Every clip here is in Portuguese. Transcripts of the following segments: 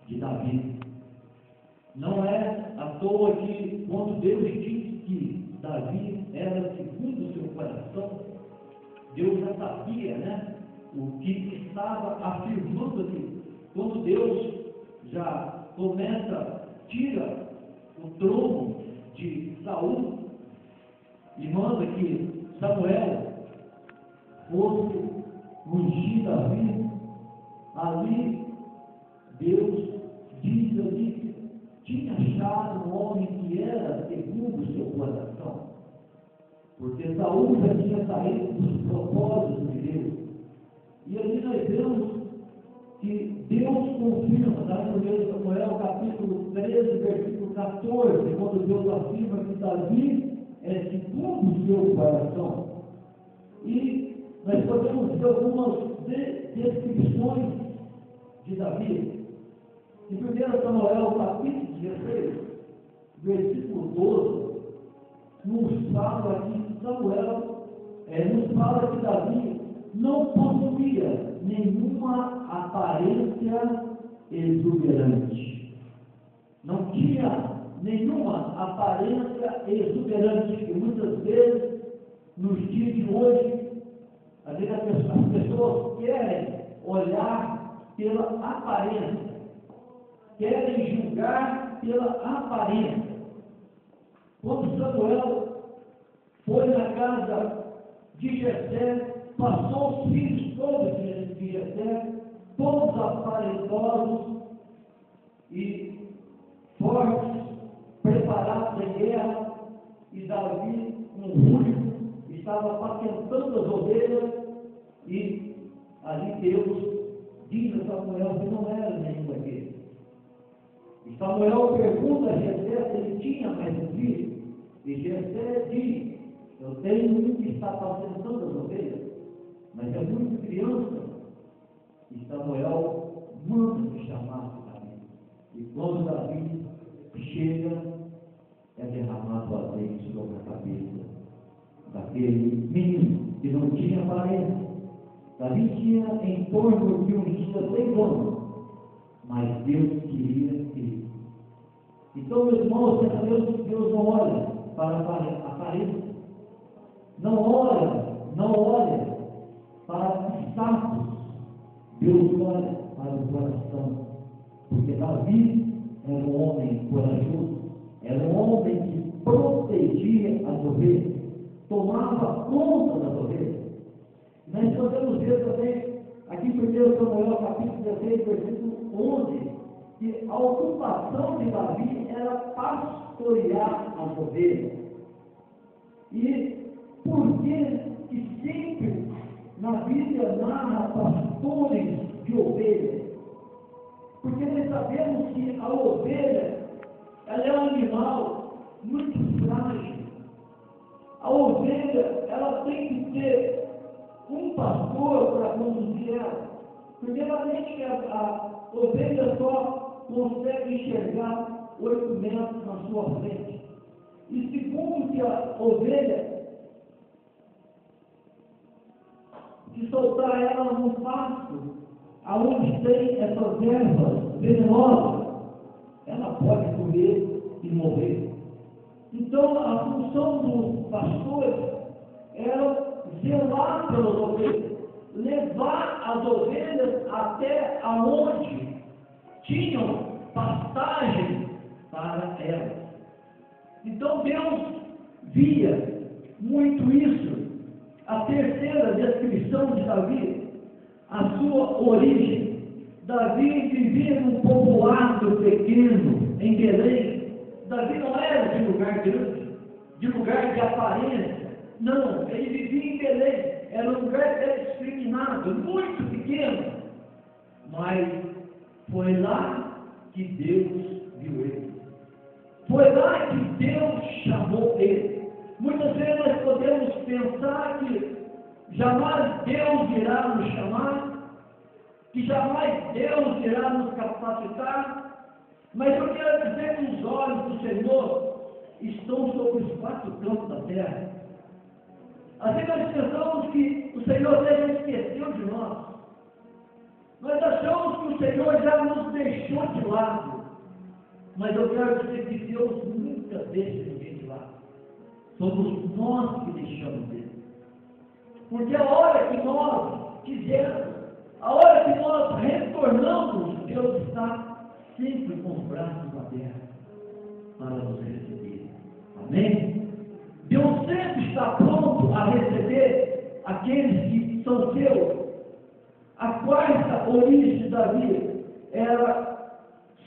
de Davi. Não é à toa que, quando Deus disse que Davi era segundo o seu coração, Deus já sabia, né, o que estava afirmando ali. Quando Deus já começa, tira o trono de Saul e manda que Samuel fosse ungir Davi, ali Deus diz ali que tinha achado um homem que era segundo o seu coração, porque Saul já tinha saído dos propósitos de Deus. E ali nós vemos que Deus confirma, está no 1 Samuel capítulo 13, versículo 14, quando Deus afirma que Davi é segundo o seu coração. E nós podemos ver algumas descrições de Davi. Em 1 Samuel capítulo 16, versículo 12, nos fala que nos fala que Davi não possuía nenhuma aparência exuberante. Não tinha nenhuma aparência exuberante, que muitas vezes, nos dias de hoje, às vezes as pessoas querem olhar pela aparência, querem julgar pela aparência. Quando Samuel foi na casa de Jessé, passou os filhos todos de Jessé, todos aparentosos e fortes, preparados em guerra, e Davi, um ruivo, estava apacentando as ovelhas, e ali Deus diz a Samuel que não era nenhum daqueles. E Samuel pergunta a Jessé se ele tinha mais um filho, e Jessé diz: eu tenho um que está apacentando as ovelhas, mas é muito criança. E Samuel manda que chamasse Davi. E quando Davi chega, é derramado azeite sobre a cabeça daquele menino que não tinha aparência. Davi tinha em torno de uns 16 anos, mas Deus queria ele. Então, meus irmãos, Deus não olha para a aparência, não olha para o status, Deus olha para o coração, porque Davi era um homem corajoso, era um homem que protegia as ovelhas, tomava conta das ovelhas. Nós podemos ver também, aqui em 1 Samuel capítulo 16, versículo 11, que a ocupação de Davi era pastorear as ovelhas. E por que sempre na Bíblia narra pastores de ovelhas? Porque nós sabemos que a ovelha, ela é um animal muito frágil. A ovelha, ela tem que ter um pastor para conduzir ela. Primeiramente, a ovelha só consegue enxergar 8 metros na sua frente. E segundo, que a ovelha, se soltar ela no pasto, aonde tem essas ervas venenosas, ela pode comer e morrer. Então, a função dos pastores era zelar pelas ovelhas, levar as ovelhas até aonde tinham pastagem para elas. Então, Deus via muito isso. A terceira descrição de Davi, a sua origem. Davi vivia num povoado pequeno, em Belém. Davi não era de lugar grande, de lugar de aparência. Não, ele vivia em Belém. Era um lugar discriminado, muito pequeno. Mas foi lá que Deus viu ele. Foi lá que Deus chamou ele. Muitas vezes nós podemos pensar que jamais Deus irá nos chamar, que jamais Deus irá nos capacitar, mas eu quero dizer que os olhos do Senhor estão sobre os 4 cantos da terra. Às vezes nós pensamos que o Senhor já esqueceu de nós, Nós achamos que o Senhor já nos deixou de lado. Mas eu quero dizer que Deus nunca deixa ninguém de lado. Somos nós que deixamos Ele. Porque a hora que nós quisermos, a hora que nós retornamos, Deus está sempre com os braços abertos para nos receber. Amém? Deus sempre está pronto a receber aqueles que são seus. A quarta origem de Davi era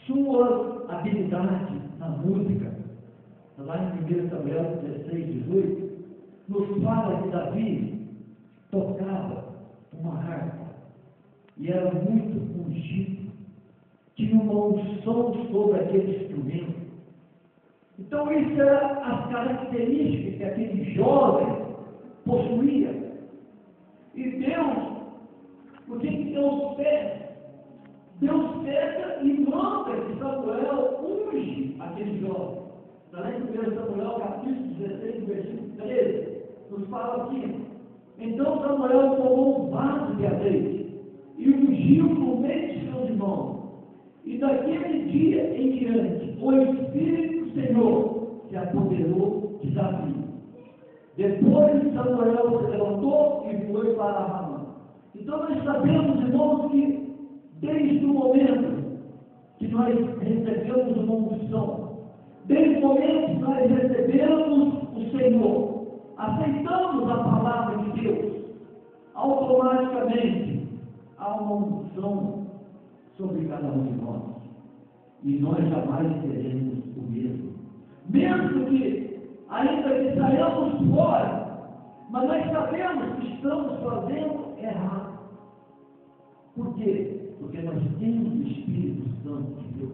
sua habilidade na música. Lá em 1 Samuel 16, 18, nos fala que Davi tocava uma harpa e era muito ungido, tinha uma unção sobre aquele instrumento. Então, isso eram as características que aquele jovem possuía. E Deus, o que Deus fez? Deus pega e manda que Samuel unge aquele jovem. Lá em 1 Samuel, capítulo 16, versículo 13, nos fala assim: então Samuel tomou um vaso de azeite e ungiu no meio de seus irmãos. E daquele dia em diante, o Espírito do Senhor se apoderou de Davi. Depois Samuel se levantou e foi para Ramá. Então nós sabemos, irmãos, que desde o momento que nós recebemos uma unção, desde o momento que nós recebemos o Senhor, aceitamos a palavra de Deus, automaticamente há uma unção sobre cada um de nós. E nós jamais teremos o mesmo. Mesmo que, ainda que saiamos fora, mas nós sabemos que estamos fazendo errado. Por quê? Porque nós temos o Espírito Santo de Deus.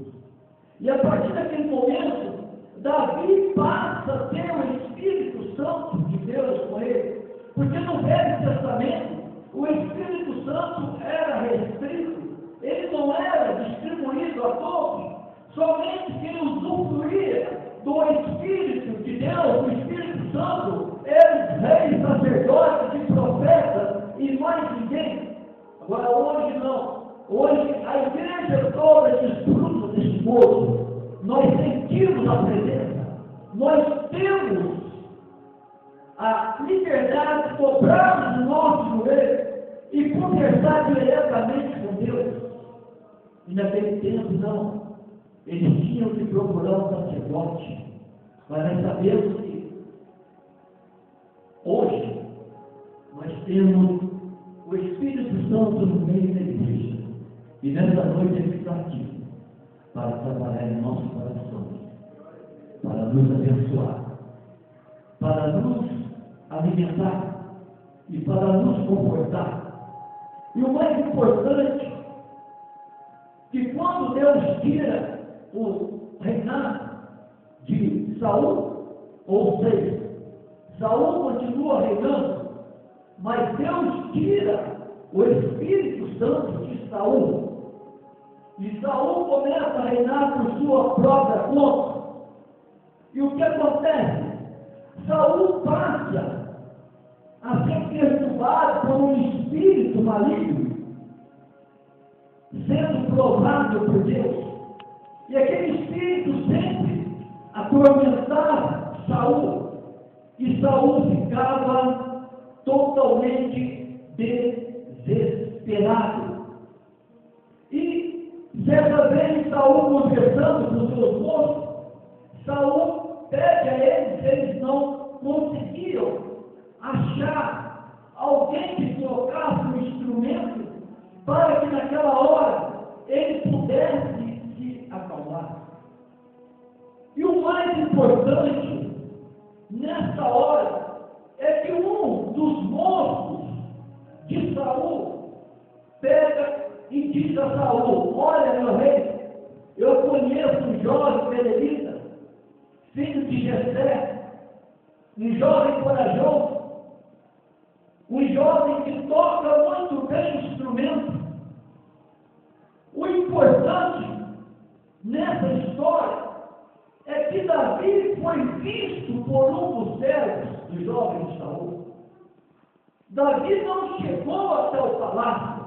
E a partir daquele momento, Davi passa a ter o Espírito Santo de Deus com ele. Porque no Velho Testamento, o Espírito Santo era restrito. Ele não era distribuído a todos. Somente quem usufruía do Espírito de Deus, o Espírito Santo, eram reis, sacerdotes e profetas e mais ninguém. Agora hoje não. Hoje a igreja toda desfruta desse moço. Nós sentimos a presença. Nós temos a liberdade de dobrarmos o nosso joelho e conversar diretamente com Deus. E naquele tempo não. Eles tinham que procurar um sacerdote. Mas nós sabemos que hoje nós temos o Espírito Santo no meio da igreja. E nessa noite ele está aqui para trabalhar em nossos corações, para nos abençoar, para nos alimentar e para nos confortar. E o mais importante, que quando Deus tira o reinado de Saul, ou seja, Saul continua reinando, mas Deus tira o Espírito Santo de Saul, e Saul começa a reinar por sua própria conta. E o que acontece? Saul passa a ser perturbado por um espírito maligno, sendo provado por Deus. E aquele espírito sempre atormentava Saul, e Saul ficava totalmente desesperado. E certa vez Saul, conversando com seus moços, Saul pede a eles, eles não conseguiam achar alguém que tocasse um instrumento para que naquela hora ele pudesse se acalmar. E o mais importante nessa hora é que um dos moços de Saul pega e diz a Saul: olha, meu rei, eu conheço um jovem Belemita, filho de Jessé, um jovem corajoso, um jovem que toca muito bem o instrumento. O importante nessa história é que Davi foi visto por um dos servos do jovem de Saul. Davi não chegou até o palácio.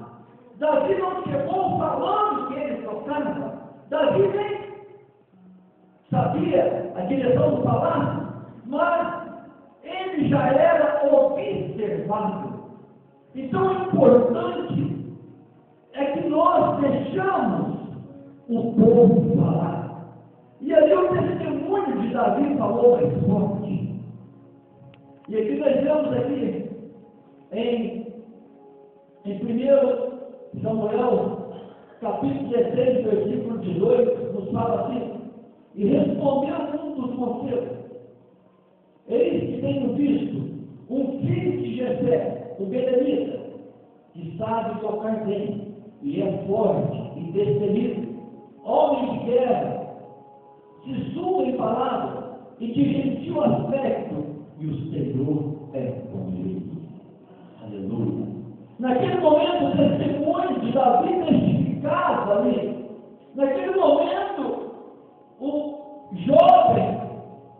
Davi não chegou falando que ele tocava. Davi nem sabia a direção do palácio, mas ele já era observado. Então, o importante é que nós deixamos o povo falar. E ali o testemunho de Davi falou mais forte. E aqui nós vemos aqui em 1 Samuel, capítulo 16, versículo 18, nos fala assim: e respondeu um dos monceiros: eis que tenho visto um filho de Jessé, o belemita, que sabe tocar bem, e é forte e destemido, homem de guerra, sisudo em palavra e de gentil aspecto, e o Senhor é com ele. Aleluia. Naquele momento, o testemunho de Davi testificava ali. Naquele momento, o jovem,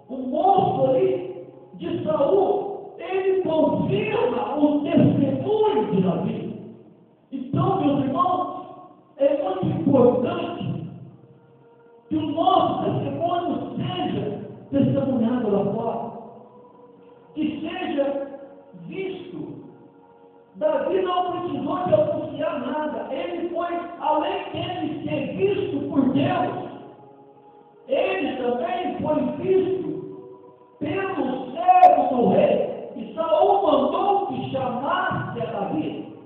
o moço ali de Saul, ele confirma o testemunho de Davi. Então, meus irmãos, é muito importante que o nosso testemunho seja testemunhado lá fora, que seja visto. Davi não precisou de anunciar nada, ele foi, além dele ser visto por Deus, ele também foi visto pelo servo do rei, e Saul mandou que chamasse a Davi.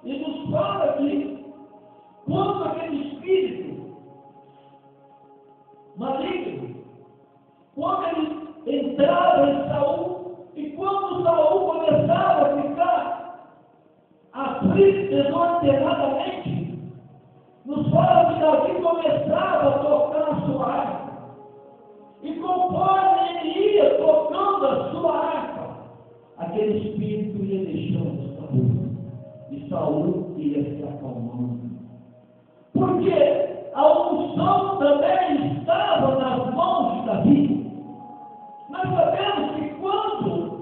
E nos fala que quando aquele espírito maligno, quando ele entrava em Saul, e quando Saul começava a ficar aflito desordenadamente, nos fala que Davi começava a tocar a sua harpa. E conforme ele ia tocando a sua harpa, aquele espírito ia deixando Saul. E Saul ia se acalmando. Porque a unção também estava nas mãos de Davi. Nós sabemos que quando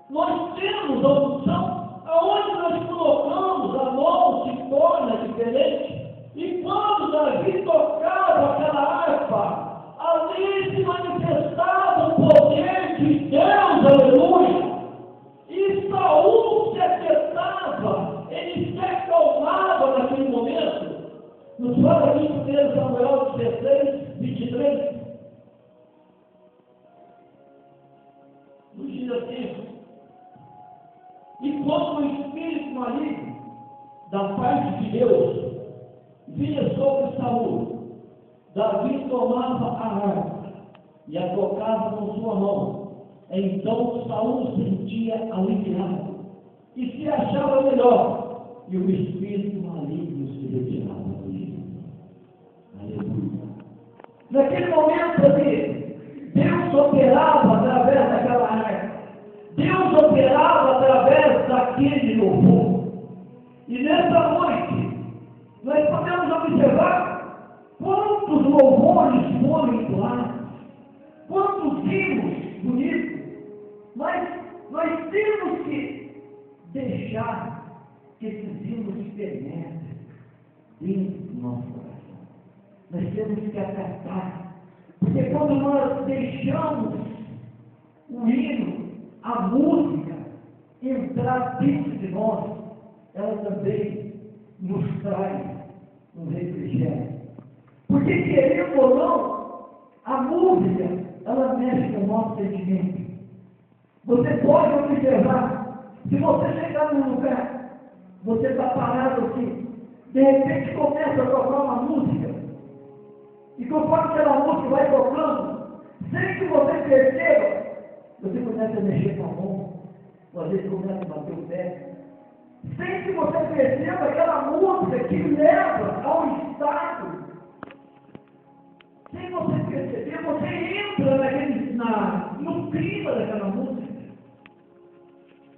nós temos a unção, aonde nós colocamos a mão se torna diferente. E quando Davi tocava aquela harpa, ali se manifestava o poder de Deus, aleluia. E Saul se aquietava, ele se acalmava naquele momento. Nos fala aqui em 1 Samuel 16, 23. Nos diz assim: e quando o espírito maligno da parte de Deus vinha sobre Saul, Davi tomava a harpa e a tocava com sua mão. Então Saul sentia aliviado e se achava melhor, e o espírito maligno se retirava dele. Aleluia. Naquele momento ali, Deus operava através daquela harpa. Deus operava através daquele louvor. E nessa noite, nós podemos observar quantos louvores foram entoados, quantos hinos bonitos, mas nós temos que deixar que esses hinos penetrem dentro do nosso coração. Nós temos que acatar, porque quando nós deixamos o hino, a música, entrar dentro de nós, ela também nos traz um refrigério. Porque, querendo ou não, a música, ela mexe com o nosso sentimento. Você pode observar, se você chegar num lugar, você está parado aqui, de repente começa a tocar uma música, e conforme aquela música vai tocando, sem que você perceba, você começa a mexer com a mão, ou às vezes começa a bater o pé, sem que você perceba aquela música que leva ao estado, sem você perceber, você entra no clima daquela música.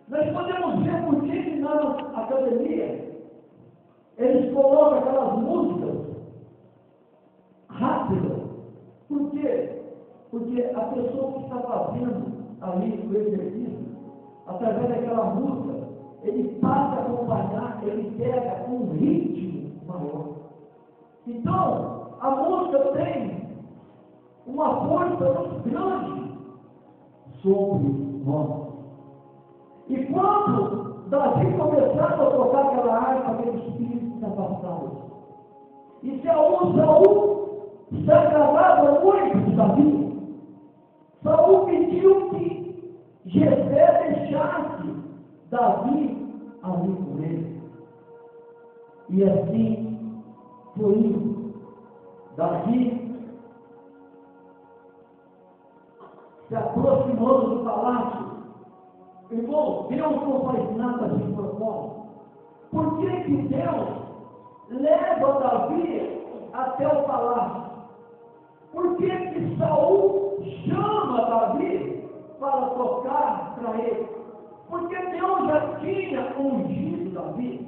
Nós podemos ver por que na academia eles colocam aquelas músicas rápidas. Por quê? Porque a pessoa que está fazendo ali o exercício, através daquela música, ele passa a acompanhar, ele pega um ritmo maior. Então, a música tem uma força muito grande sobre nós. E quando Davi começava a tocar aquela harpa, aquele espírito se afastava. E Saul se agradava muito de Davi. Saul pediu que Jessé deixasse Davi ali com ele. E assim foi indo. Davi se aproximando do palácio. Irmão, Deus não faz nada de propósito. Por que Deus leva Davi até o palácio? Por que Saul chama Davi para tocar para ele? Porque Deus já tinha ungido Davi.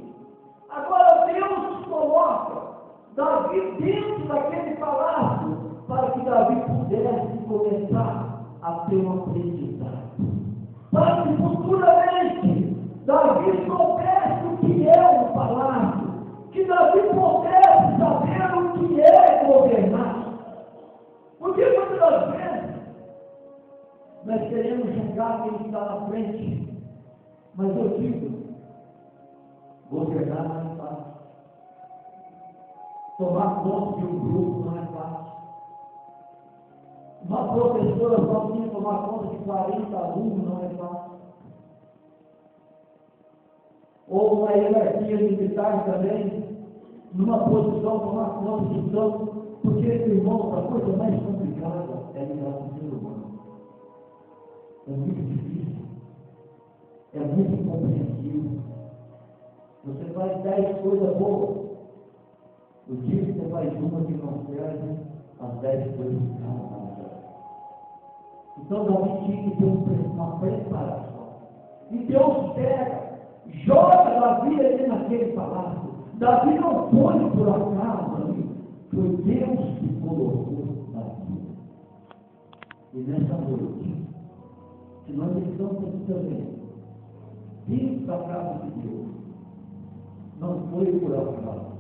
Agora Deus coloca Davi dentro daquele palácio para que Davi pudesse começar a ter uma aprendizagem. Para que futuramente Davi soubesse o que é o palácio, que Davi pudesse saber o que é governar. Porque muitas vezes nós queremos julgar quem está na frente, mas eu digo, governar não é fácil. Tomar conta de um grupo não é fácil. Uma professora sozinha tomar conta de 40 alunos não é fácil. Ou uma hierarquia militar também, numa posição, tomar conta de campo, porque, irmão, a coisa mais complicada é lidar com o ser humano. É muito difícil, é muito incompreensível. Você faz 10 coisas boas, o dia que você faz uma que não serve, as 10 coisas que não servem. Então Davi tinha que ter uma preparação. E Deus pega, joga Davi ali naquele palácio. Davi não foi por acaso ali, foi Deus que colocou Davi. E nessa noite, se nós estamos aqui também, vindo da casa de Deus, não foi por acaso,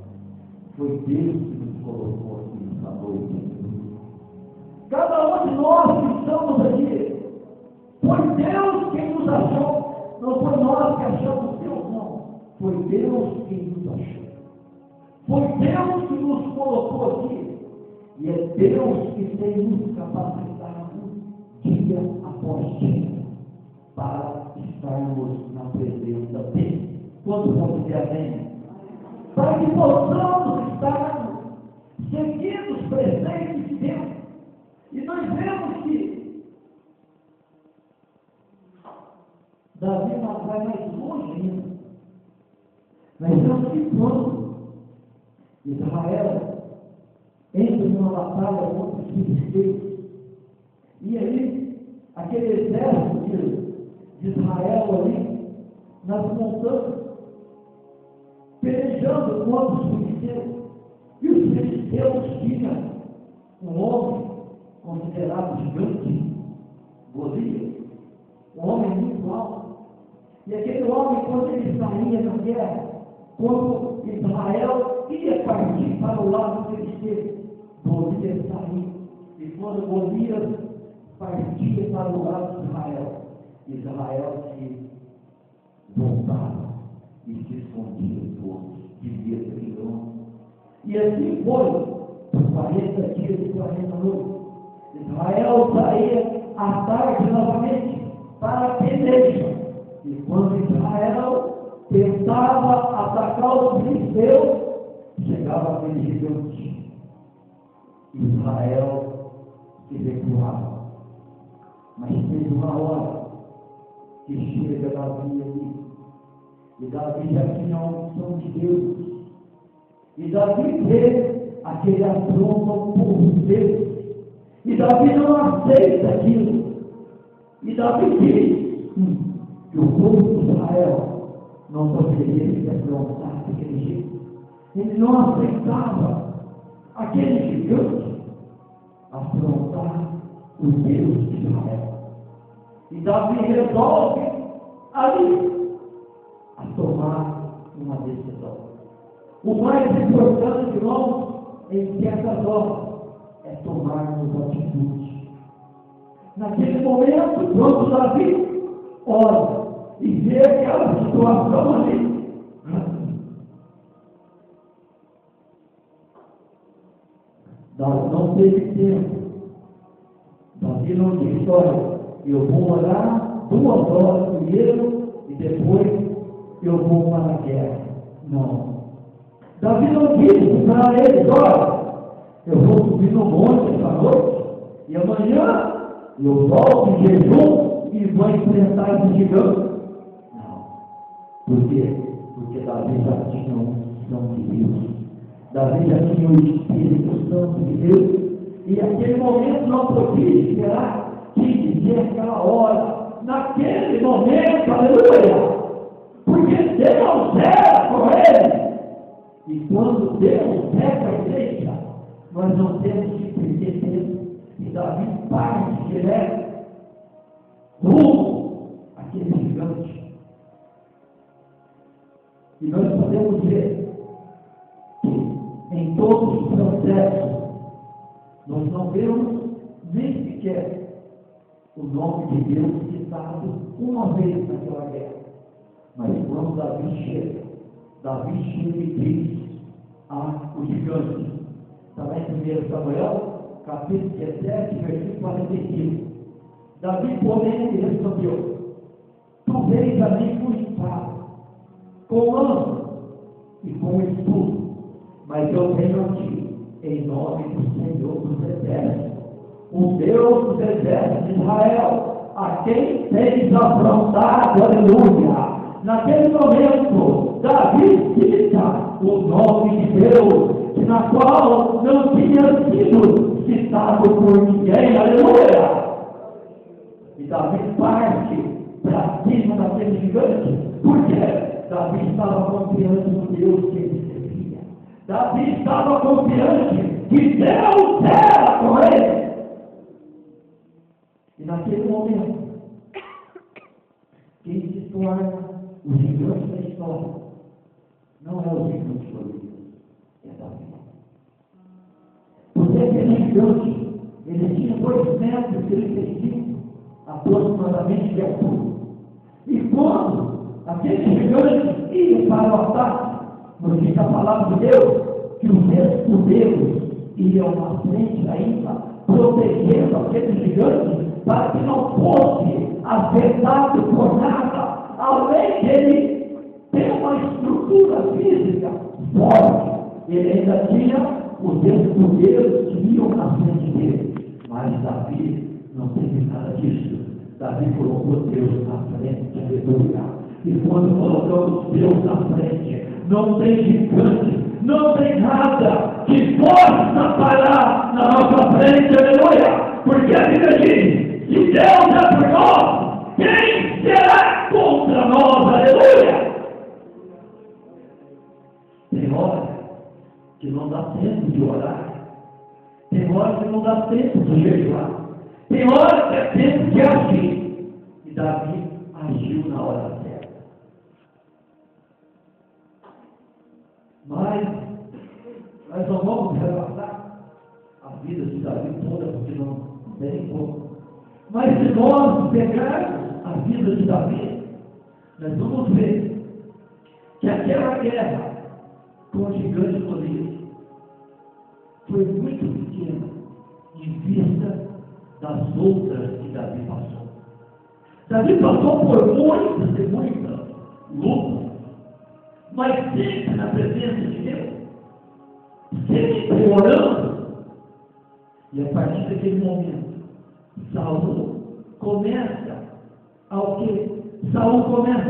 foi Deus que nos colocou aqui nessa noite. Cada um de nós que estamos aqui, foi Deus quem nos achou, não foi nós que achamos Deus, não, foi Deus quem nos achou, foi Deus que nos colocou aqui, e é Deus que tem nos capacitado dia após dia para estarmos na presença dele. Quando vamos dizer amém? Para que possamos estar seguidos presentes de Deus. E nós vemos que Davi vai mais longe ainda. Nós vemos que quando Israel entra numa batalha contra os filisteus, e aí aquele exército de Israel ali nas montanhas, pelejando contra os filisteus, e os filisteus tinham um homem considerado gigante, Golias, um homem muito alto. E aquele homem, quando ele saía na guerra, quando Israel ia partir para o lado filisteu, Golias saía. E quando Golias partia para o lado de Israel, Israel se voltava e se escondia todos, vivia aquele. E assim foi por 40 dias e 40 noites. Israel saía à tarde novamente para a peleja. E quando Israel tentava atacar os filisteus, chegava aquele gigante. Israel se recuava. Mas teve uma hora que chega Davi ali. E Davi já tinha a unção de Deus. E Davi vê aquele apronto ao povo de Deus. E Davi não aceita aquilo. E Davi diz que o povo de Israel não poderia se afrontar daquele jeito. Ele não aceitava aquele gigante afrontar o Deus de Israel. E Davi resolve ali tomar uma decisão. O mais importante, irmãos, em certas horas, é tomarmos atitude. Naquele momento, quando Davi ora e vê aquela situação ali, Davi não teve tempo. Davi não disse: olha, eu vou orar 2 horas primeiro e depois eu vou para a guerra. Não. Davi não disse para eles: olha, eu vou subir no monte essa noite e amanhã eu volto em jejum e vou enfrentar esse gigante. Não. Por quê? Porque Davi já tinha a unção de Deus. Davi já tinha o Espírito Santo de Deus. E naquele momento não podia esperar que dizer aquela hora. Naquele momento, aleluia! Porque Deus era com ele. E quando Deus é com a igreja, nós não temos que perder tempo. E Davi parte direto rumo àquele gigante. E nós podemos ver que em todos os processos nós não vemos nem sequer o nome de Deus citado uma vez naquela guerra. Mas quando Davi chega e diz o gigante. Está lá em 1 Samuel, capítulo 17, versículo 45. Davi, porém, lhe respondeu: tu vês a mim com espada, com lança e com escudo, mas eu venho a ti em nome do Senhor dos Exércitos, o Deus dos Exércitos de Israel, a quem tens afrontado, aleluia. Naquele momento, Davi cita o nome de Deus, na qual não tinha sido citado por ninguém, aleluia. E Davi parte para cima daquele gigante, porque Davi estava confiante no Deus que ele servia. Davi estava confiante que Deus era com ele. E naquele momento, quem se torna o gigante da história não é o gigante Golias, é Davi. Porque aquele gigante, ele tinha 2,35 metros aproximadamente de altura. E quando aquele gigante ia para o ataque, nos diz a palavra de Deus que os escudeiros iam na frente ainda, protegendo aquele gigante para que não fosse afetado por nada, além de ele ter uma estrutura física forte. Ele ainda tinha os escudeiros que iam na frente dele. Mas Davi não teve nada disso. Davi colocou Deus na frente, aleluia. E quando colocamos Deus na frente, não tem gigante, não tem nada que possa parar na nossa frente, aleluia. Porque a Bíblia diz: se Deus é por nós, quem será contra nós, aleluia? Tem hora que não dá tempo de orar, tem hora que não dá tempo de jejuar, tem hora que é tempo de agir. E Davi agiu na hora certa. Mas nós não vamos relatar a vida de Davi toda, porque não tem como. Mas se nós pegarmos a vida de Davi, nós vamos ver que aquela guerra com o gigante Golias foi muito pequena em vista das outras que Davi passou. Davi passou por muitas e muitas lutas, mas sempre na presença de Deus, sempre orando. E a partir daquele momento, Saul começa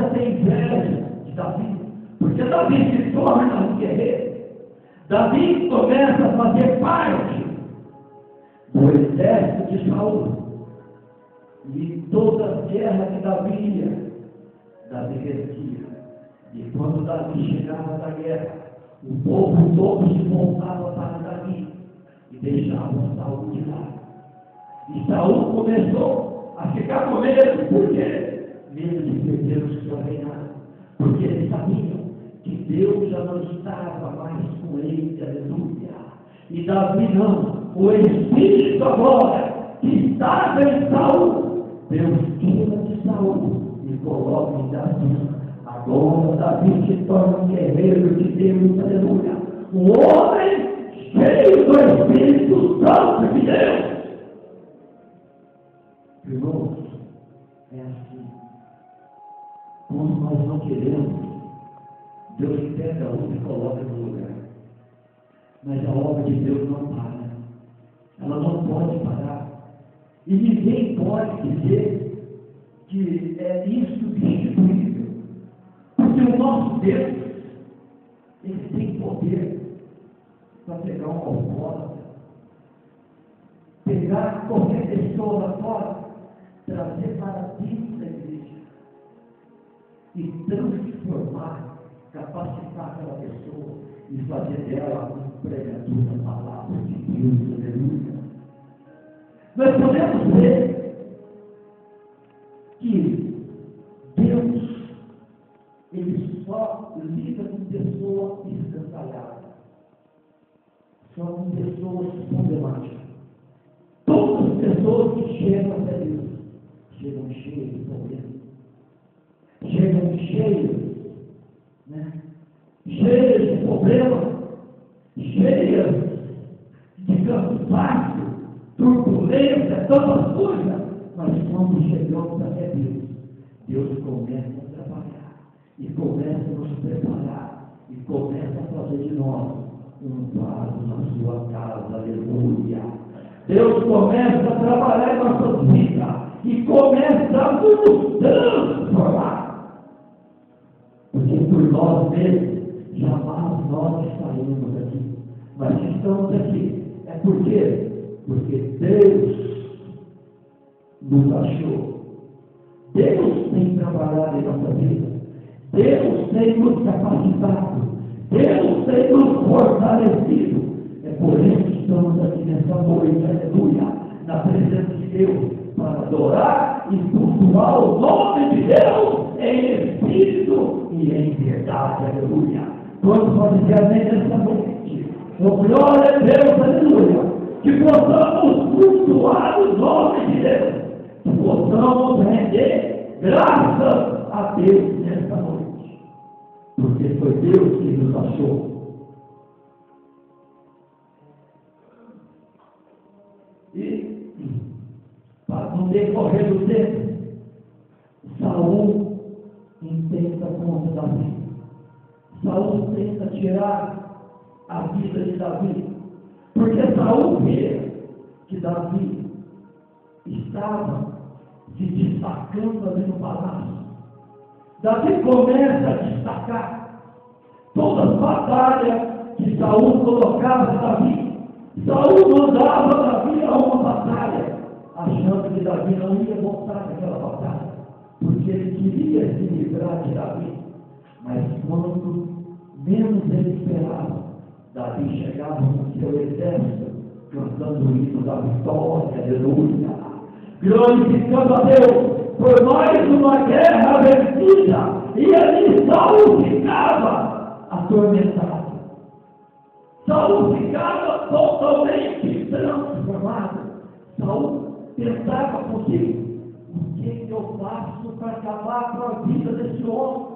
a ter inveja de Davi, porque Davi se torna um guerreiro. Davi começa a fazer parte do exército de Saul. E toda a guerra que Davi ia, Davi vencia. E quando Davi chegava da guerra, o povo todo se voltava para Davi e deixava Saul de lado. E Saul começou a ficar com medo, porque medo de perder o seu reinado, porque eles sabiam que Deus já não estava mais com ele, aleluia. E Davi não, o Espírito agora que estava em Saul, Deus tira de Saul e coloca em Davi. Agora Davi se torna um guerreiro de Deus, aleluia. Um homem cheio do Espírito Santo de Deus. Irmãos, é assim. Quando nós não queremos, Deus pega um e coloca no lugar. Mas a obra de Deus não para. Ela não pode parar. E ninguém pode dizer que é insubstituível. Porque o nosso Deus, ele tem poder para pegar um alcoólatra, pegar qualquer pessoa lá fora, trazer para dentro da igreja e transformar, capacitar aquela pessoa e fazer dela um pregador da palavra de Deus, aleluia. Nós podemos ver que Deus, ele só lida com pessoas escantalhadas, só com pessoas problemáticas. Todas as pessoas que chegam até Deus chegam cheias de problemas, chegam cheias, cheias de problemas, cheias de cansaço, turbulência, tantas coisas. Mas quando chegamos até Deus, Deus começa a trabalhar e começa a nos preparar e começa a fazer de nós um vaso na sua casa, aleluia. Deus começa a trabalhar em nossas vidas e começa a nos transformar. Porque por nós mesmos, jamais nós estaremos aqui. Mas se estamos aqui, é porque Deus nos achou. Deus tem trabalhado em nossa vida. Deus tem nos capacitado. Deus tem nos fortalecido. É por isso que estamos aqui nessa noite, aleluia, na presença de Deus, para adorar e cultuar o nome de Deus em espírito e em verdade, aleluia. Todos podem dizer amém nessa noite. O glória a Deus, aleluia. Que possamos cultuar o nome de Deus, que possamos render graças a Deus nessa noite, porque foi Deus que nos achou. E, no decorrer do tempo, Saul intenta contra Davi. Saul tenta tirar a vida de Davi, porque Saul vê que Davi estava se destacando ali no palácio. Davi começa a destacar todas as batalhas que Saul colocava Davi. Saul mandava Davi a uma batalha, achando que Davi não ia voltar naquela batalha, porque ele queria se livrar de Davi. Mas quando menos ele esperava, Davi chegava com seu exército, cantando o hino da vitória, aleluia, glorificando a Deus por mais uma guerra vencida, e ali Saul ficava atormentado. Saul ficava totalmente transformado. Saul pensava consigo: o que eu faço para acabar com a vida desse homem?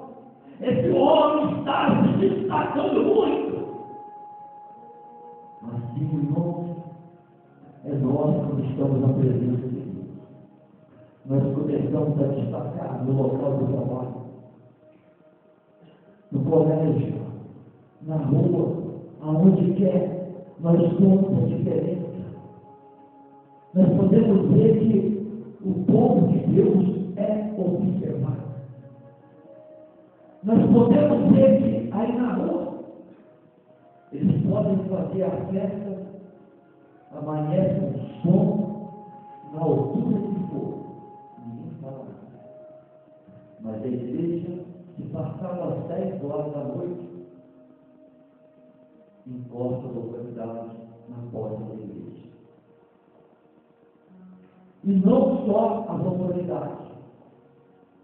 Esse homem está se destacando muito. Assim, irmãos, é nós quando estamos na presença de Deus. Nós começamos a destacar no local do trabalho, no colégio, na rua, aonde quer, nós somos a diferença. Nós podemos ver que o povo de Deus é observado. Nós podemos ver que aí na rua, eles podem fazer a festa, amanhece um som, na altura que for, ninguém fala nada. Mas a igreja, se passar às 10 horas da noite, encosta a autoridade na porta da igreja. E não só as autoridades,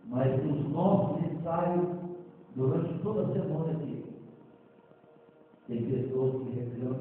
mas os nossos ensaios Durante toda a semana aqui, tem pessoas que reclamam